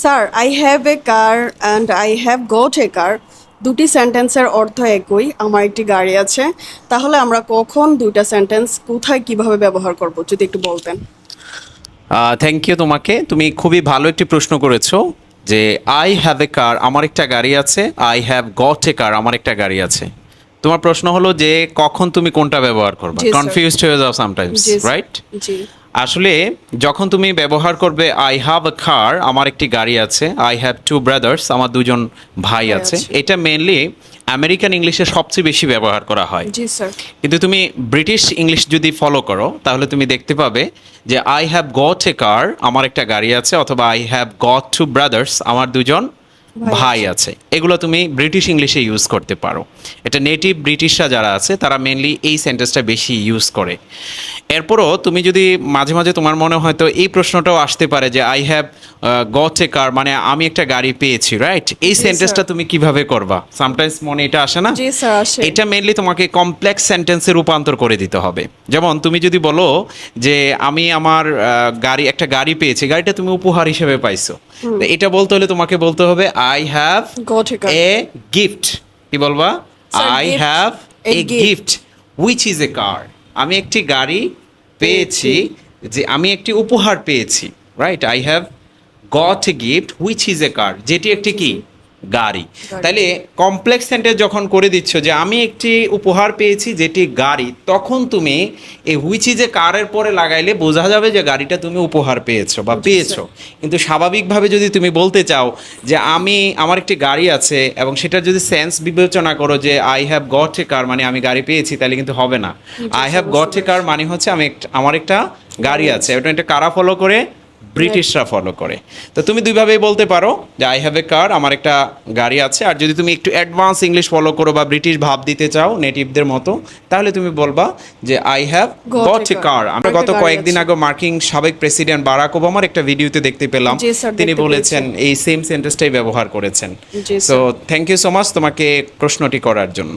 Sir, I have a car and I have got a car, দুটি সেন্টেন্সের অর্থ একই। আমার একটি গাড়ি আছে। তাহলে আমরা কখন দুইটা সেন্টেন্স কোথায় কিভাবে ব্যবহার করব যদি একটু বলতেন। থ্যাংক ইউ তোমাকে, তুমি খুবই ভালো একটি প্রশ্ন করেছো যে আই হ্যাভ এ কার, আমার একটা গাড়ি আছে, আই হ্যাভ গট এ কার, আমার একটা গাড়ি আছে। তোমার প্রশ্ন হলো যে কখন তুমি কোনটা ব্যবহার করবে, জি, স্যার। কনফিউজড হয়ে যাও সামটাইমস, জি, স্যার। রাইট? জি। আসলে যখন তুমি ব্যবহার করবে আই হ্যাভ এ কার, আমার একটি গাড়ি আছে, আই হ্যাভ টু ব্রাদার্স, আমার দুজন ভাই ভাই আছে, আছে। এটা মেনলি আমেরিকান ইংলিশে সবচেয়ে বেশি ব্যবহার করা হয়। জি, স্যার। কিন্তু তুমি ব্রিটিশ ইংলিশ যদি ফলো করো তাহলে তুমি দেখতে পাবে যে আই হ্যাভ গট এ কার, আমার একটা গাড়ি আছে, অথবা I have got to brothers, আমার দুজন ভাই আছে। এগুলো তুমি ব্রিটিশ ইংলিশে ইউজ করতে পারো। এটা নেটিভ ব্রিটিশরা যারা আছে তারা মেনলি এই সেন্টেন্সটা বেশি ইউজ করে। এরপরও তুমি যদি মাঝে মাঝে তোমার মনে হয়তো এই প্রশ্নটাও আসতে পারে যে আই হ্যাভ গট এ কার, মানে আমি একটা গাড়ি পেয়েছি, রাইট? এই জি, সেন্টেন্সটা স্যার। তুমি কিভাবে করবা? সামটাইমস মনে এটা আসে না? জি, স্যার, আসে। এটা মেনলি তোমাকে কমপ্লেক্স সেন্টেন্সে রূপান্তর করে দিতে হবে। যেমন তুমি যদি বলো যে আমি আমার একটা গাড়ি পেয়েছি, গাড়িটা তুমি উপহার হিসেবে পাইছো, তো এটা বলতে হলে তোমাকে বলতে হবে I have got a car. A gift. কি বলবা? Sir, I gift, have a a gift. Gift which is a car. আমি একটি গাড়ি পেয়েছি, যে আমি একটি উপহার পেয়েছি, right? I have got a gift which is a car, যেটি একটি কি গাড়ি। গাড়ি। তাইলে কমপ্লেক্স সেন্টেন্স যখন করে দিচ্ছ যে আমি একটি উপহার পেয়েছি যেটি গাড়ি, তখন তুমি এই হুইচ ইজ এ কারের পরে লাগাইলে বোঝা যাবে যে গাড়িটা তুমি উপহার পেয়েছো বা জি, পেয়েছো। কিন্তু স্বাভাবিকভাবে যদি তুমি বলতে চাও যে আমার একটি গাড়ি আছে, এবং সেটার যদি সেন্স বিবেচনা করো যে আই হ্যাভ গট এ কার মানে আমি গাড়ি পেয়েছি, তাহলে কিন্তু হবে না। আই হ্যাভ বুঝতে গট এ কার পেরেছি। মানে হচ্ছে আমার একটা গাড়ি আছে। ওটা একটা কারা ফলো করে? ব্রিটিশরা ফলো করে। তো তুমি দুইভাবেই বলতে পারো যে আই হ্যাভ এ কার, আমার একটা গাড়ি আছে। আর যদি তুমি একটু অ্যাডভান্স ইংলিশ ফলো করো বা ব্রিটিশ ভাব দিতে চাও নেটিভদের মতো, তাহলে তুমি বলবা যে I have Got goat a A car. কার। আমরা একটা গত গাড়ি কয়েকদিন আছে। আগে মার্কিন সাবেক প্রেসিডেন্ট বারাক ওবামার একটা ভিডিওতে দেখতে পেলাম, জি, স্যার, তিনি দেখতে বলেছেন পেয়েছি। এই সেম সেন্টেন্সটাই ব্যবহার করেছেন। জি, so sir. Thank you so much তোমাকে প্রশ্নটি করার জন্য।